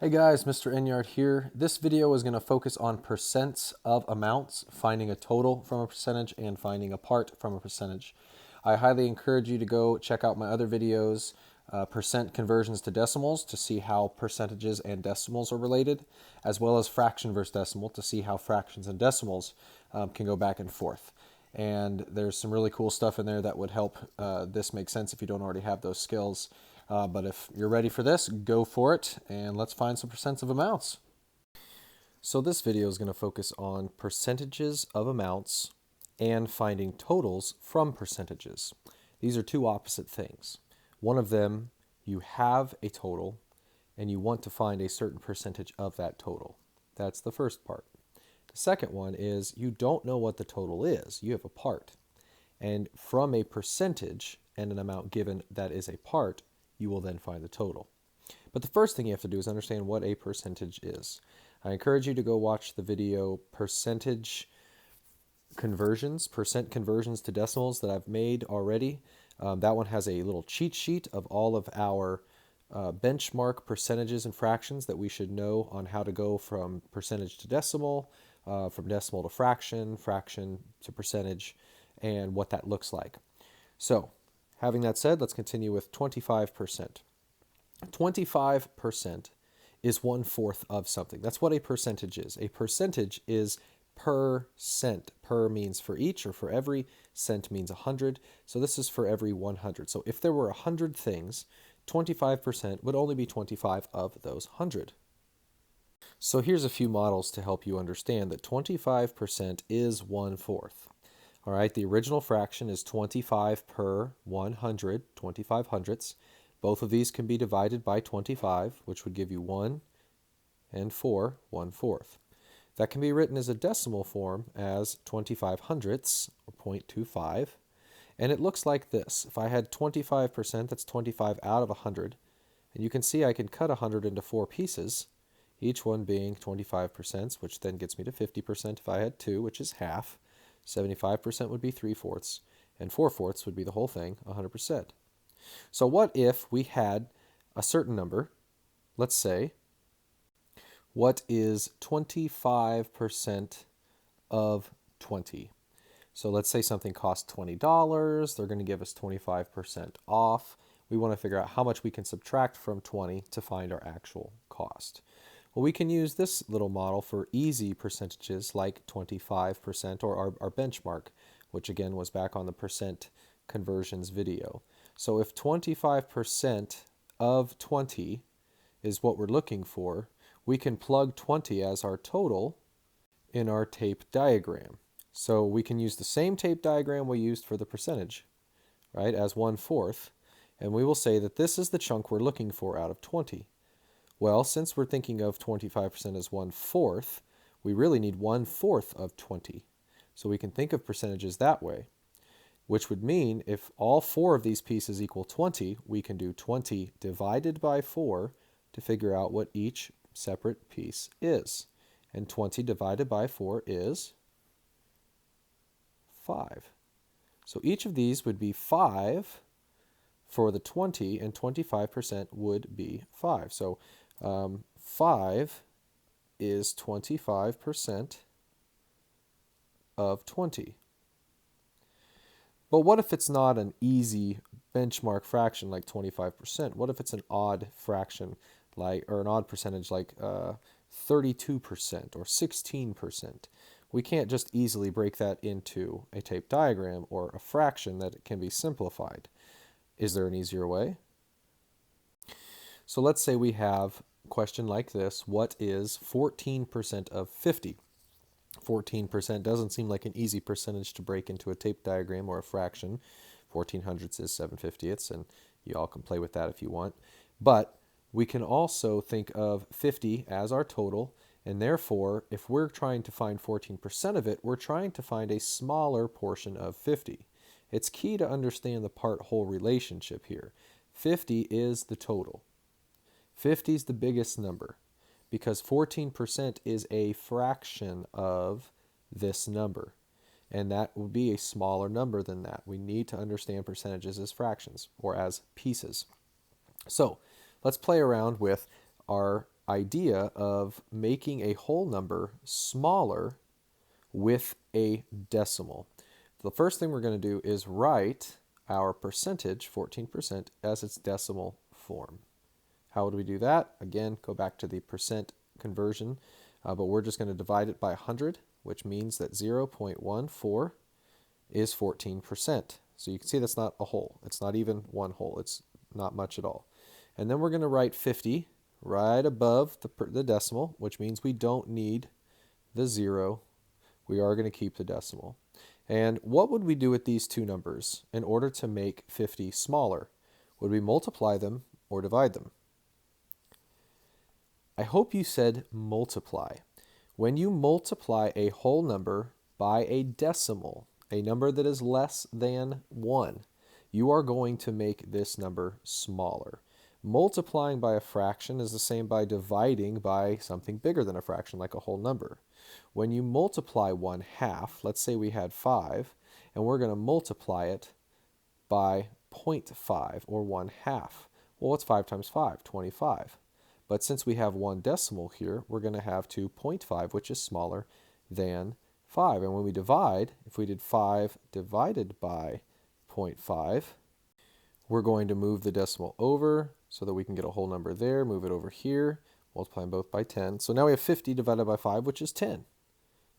Hey guys, Mr. Enyard here. This video is going to focus on percents of amounts, finding a total from a percentage and finding a part from a percentage. I highly encourage you to go check out my other videos, percent conversions to decimals to see how percentages and decimals are related, as well as fraction versus decimal to see how fractions and decimals can go back and forth. And there's some really cool stuff in there that would help this make sense if you don't already have those skills. But if you're ready for this, go for it, and let's find some percents of amounts. So this video is going to focus on percentages of amounts and finding totals from percentages. These are two opposite things. One of them, you have a total, and you want to find a certain percentage of that total. That's the first part. The second one is you don't know what the total is. You have a part. And from a percentage and an amount given that is a part, you will then find the total. But the first thing you have to do is understand what a percentage is. I encourage you to go watch the video percentage conversions, percent conversions to decimals that I've made already. That one has a little cheat sheet of all of our benchmark percentages and fractions that we should know on how to go from percentage to decimal, from decimal to fraction, fraction to percentage, and what that looks like. So, having that said, let's continue with 25%. 25% is 1/4 of something. That's what a percentage is. A percentage is per cent. Per means for each or for every. Cent means 100. So this is for every 100. So if there were 100 things, 25% would only be 25 of those 100. So here's a few models to help you understand that 25% is 1/4. All right, the original fraction is 25 per 100, 25 hundredths. Both of these can be divided by 25, which would give you 1 and 4, 1/4. That can be written as a decimal form as 25 hundredths, or 0.25. And it looks like this. If I had 25%, that's 25 out of 100. And you can see I can cut 100 into 4 pieces, each one being 25%, which then gets me to 50% if I had 2, which is half. 75% would be 3/4, and 4/4 would be the whole thing, 100%. So what if we had a certain number, let's say, what is 25% of 20? So let's say something costs $20, they're going to give us 25% off. We want to figure out how much we can subtract from 20 to find our actual cost. Well, we can use this little model for easy percentages like 25% or our benchmark, which again was back on the percent conversions video. So if 25% of 20 is what we're looking for, we can plug 20 as our total in our tape diagram. So we can use the same tape diagram we used for the percentage, right, as 1/4, and we will say that this is the chunk we're looking for out of 20. Well, since we're thinking of 25% as 1/4, we really need 1/4 of 20. So we can think of percentages that way, which would mean if all 4 of these pieces equal 20, we can do 20 divided by 4 to figure out what each separate piece is. And 20 divided by 4 is 5. So each of these would be 5 for the 20, and 25% would be 5. So 5 is 25% of 20. But what if it's not an easy benchmark fraction like 25%? What if it's an odd fraction or an odd percentage like 32% or 16%? We can't just easily break that into a tape diagram or a fraction that can be simplified. Is there an easier way? So let's say we have a question like this. What is 14% of 50? 14% doesn't seem like an easy percentage to break into a tape diagram or a fraction. 14 hundredths is 7/50ths, and you all can play with that if you want. But we can also think of 50 as our total, and therefore, if we're trying to find 14% of it, we're trying to find a smaller portion of 50. It's key to understand the part-whole relationship here. 50 is the total. 50 is the biggest number because 14% is a fraction of this number. And that will be a smaller number than that. We need to understand percentages as fractions or as pieces. So let's play around with our idea of making a whole number smaller with a decimal. The first thing we're going to do is write our percentage, 14%, as its decimal form. How would we do that? Again, go back to the percent conversion, but we're just going to divide it by 100, which means that 0.14 is 14%. So you can see that's not a whole. It's not even one whole. It's not much at all. And then we're going to write 50 right above the decimal, which means we don't need the 0. We are going to keep the decimal. And what would we do with these two numbers in order to make 50 smaller? Would we multiply them or divide them? I hope you said multiply. When you multiply a whole number by a decimal, a number that is less than 1, you are going to make this number smaller. Multiplying by a fraction is the same by dividing by something bigger than a fraction, like a whole number. When you multiply 1/2, let's say we had 5, and we're going to multiply it by 0.5 or 1/2. Well, what's 5 times 5? 25. But since we have one decimal here, we're going to have 2.5, which is smaller than 5. And when we divide, if we did 5 divided by 0.5, we're going to move the decimal over so that we can get a whole number there, move it over here, multiply them both by 10. So now we have 50 divided by 5, which is 10.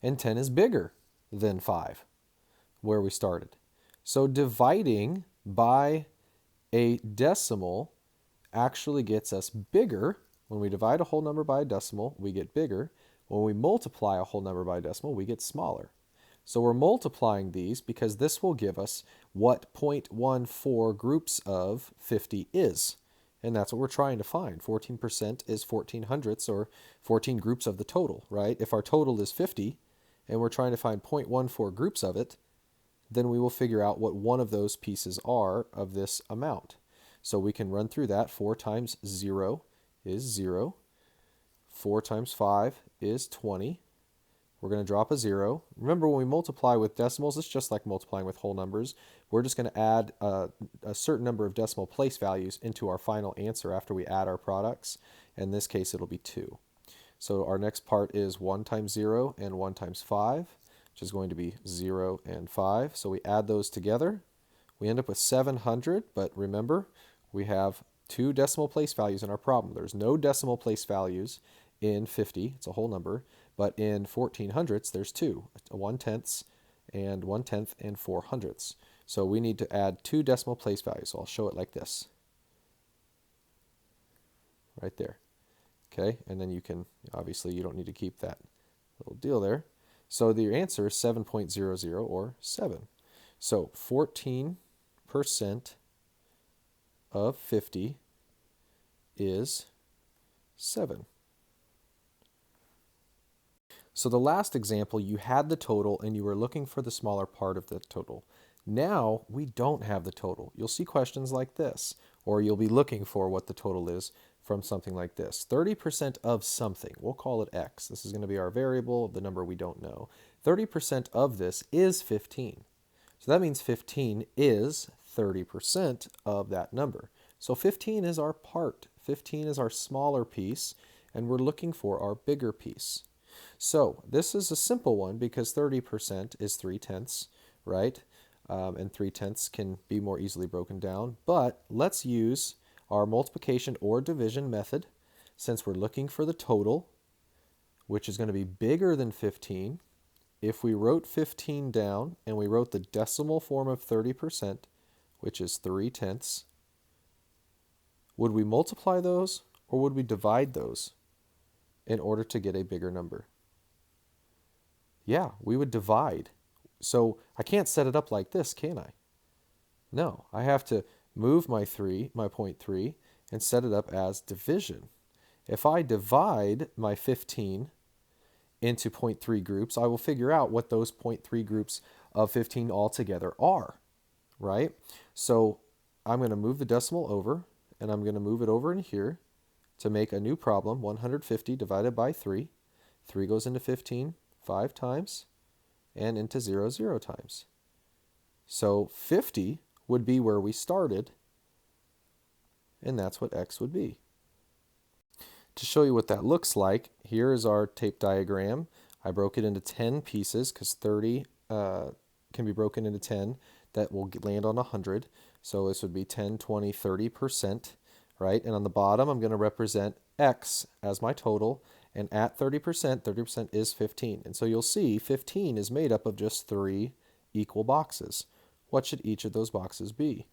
And 10 is bigger than 5, where we started. So dividing by a decimal actually gets us bigger. When we divide a whole number by a decimal, we get bigger. When we multiply a whole number by a decimal, we get smaller. So we're multiplying these because this will give us what 0.14 groups of 50 is. And that's what we're trying to find. 14% is 14 hundredths, or 14 groups of the total, right? If our total is 50 and we're trying to find 0.14 groups of it, then we will figure out what one of those pieces are of this amount. So we can run through that. 4 times 0 is 0. 4 times 5 is 20. We're going to drop a 0. Remember, when we multiply with decimals, it's just like multiplying with whole numbers. We're just going to add a certain number of decimal place values into our final answer after we add our products. In this case, it'll be 2. So our next part is 1 times 0 and 1 times 5, which is going to be 0 and 5. So we add those together. We end up with 700, but remember, we have 2 decimal place values in our problem. There's no decimal place values in 50. It's a whole number. But in 14 hundredths, there's 2, 1/10 and 1/10 and 4 hundredths. So we need to add 2 decimal place values. So I'll show it like this. Right there. Okay, and then you can, obviously you don't need to keep that little deal there. So the answer is 7.00, or 7. So 14% of 50 is 7. So the last example, you had the total and you were looking for the smaller part of the total. Now we don't have the total. You'll see questions like this, or you'll be looking for what the total is from something like this. 30% of something, we'll call it X. This is going to be our variable, the number we don't know. 30% of this is 15. So that means 15 is 30% of that number. So 15 is our part. 15 is our smaller piece, and we're looking for our bigger piece. So this is a simple one because 30% is 3/10, right? And 3/10 can be more easily broken down. But let's use our multiplication or division method since we're looking for the total, which is going to be bigger than 15. If we wrote 15 down and we wrote the decimal form of 30%, which is 3/10, would we multiply those or would we divide those in order to get a bigger number? Yeah, we would divide. So I can't set it up like this, can I? No, I have to move my 0.3, and set it up as division. If I divide my 15 into 0.3 groups, I will figure out what those 0.3 groups of 15 altogether are, right? So I'm going to move the decimal over, and I'm going to move it over in here to make a new problem. 150 divided by 3. 3 goes into 15 5 times, and into 0 0 times. So 50 would be where we started, and that's what X would be. To show you what that looks like, here is our tape diagram. I broke it into 10 pieces because 30 can be broken into 10. That will land on 100. So this would be 10, 20, 30%, right? And on the bottom, I'm going to represent X as my total. And at 30%, 30% is 15. And so you'll see 15 is made up of just 3 equal boxes. What should each of those boxes be?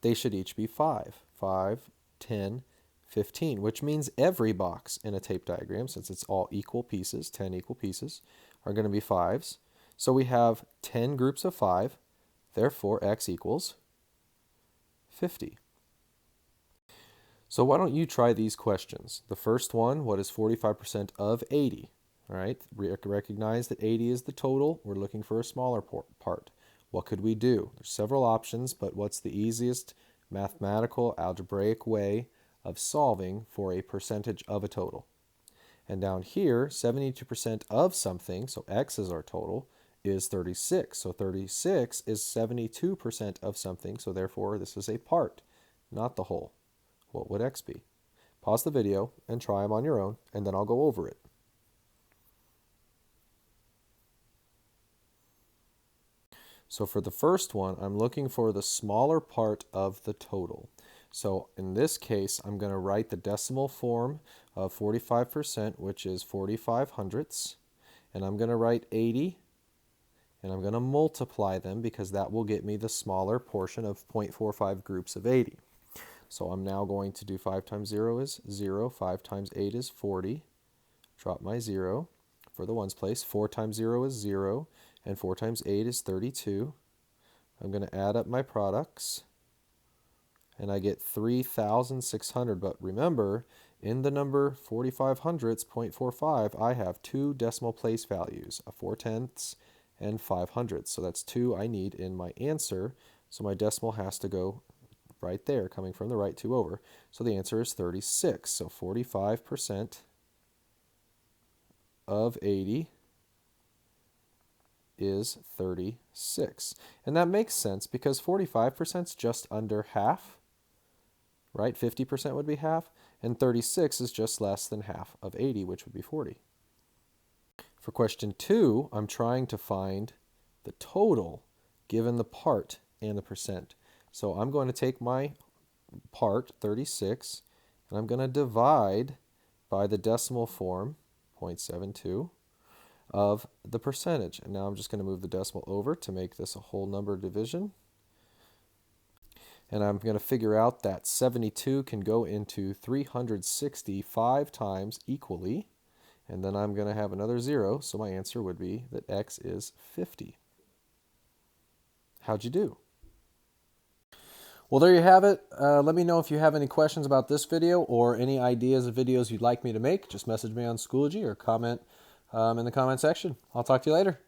They should each be 5. 5, 10, 15, which means every box in a tape diagram, since it's all equal pieces, 10 equal pieces, are going to be 5s. So we have 10 groups of 5, therefore X equals 50. So why don't you try these questions? The first one, what is 45% of 80? All right, recognize that 80 is the total. We're looking for a smaller part. What could we do? There's several options, but what's the easiest mathematical algebraic way of solving for a percentage of a total? And down here, 72% of something, so X is our total, is 36. So 36 is 72% of something, so therefore this is a part, not the whole. What would X be? Pause the video and try them on your own, and then I'll go over it. So for the first one, I'm looking for the smaller part of the total. So in this case, I'm going to write the decimal form of 45%, which is 45 hundredths. And I'm going to write 80, and I'm going to multiply them because that will get me the smaller portion of 0.45 groups of 80. So I'm now going to do 5 times 0 is 0, 5 times 8 is 40. Drop my 0 for the ones place. 4 times 0 is 0, and 4 times 8 is 32. I'm going to add up my products, and I get 3,600. But remember, in the number 45 hundredths, 0.45, I have 2 decimal place values, a 4 tenths and 5 hundredths. So that's 2 I need in my answer. So my decimal has to go right there, coming from the right 2 over. So the answer is 36. So 45% of 80 is 36. And that makes sense because 45% is just under half, right? 50% would be half, and 36 is just less than half of 80, which would be 40. For question 2, I'm trying to find the total given the part and the percent. So I'm going to take my part, 36, and I'm going to divide by the decimal form, 0.72, of the percentage. And now I'm just going to move the decimal over to make this a whole number division. And I'm going to figure out that 72 can go into 365 times equally. And then I'm going to have another 0, so my answer would be that X is 50. How'd you do? Well, there you have it. Let me know if you have any questions about this video or any ideas of videos you'd like me to make. Just message me on Schoology or comment in the comment section. I'll talk to you later.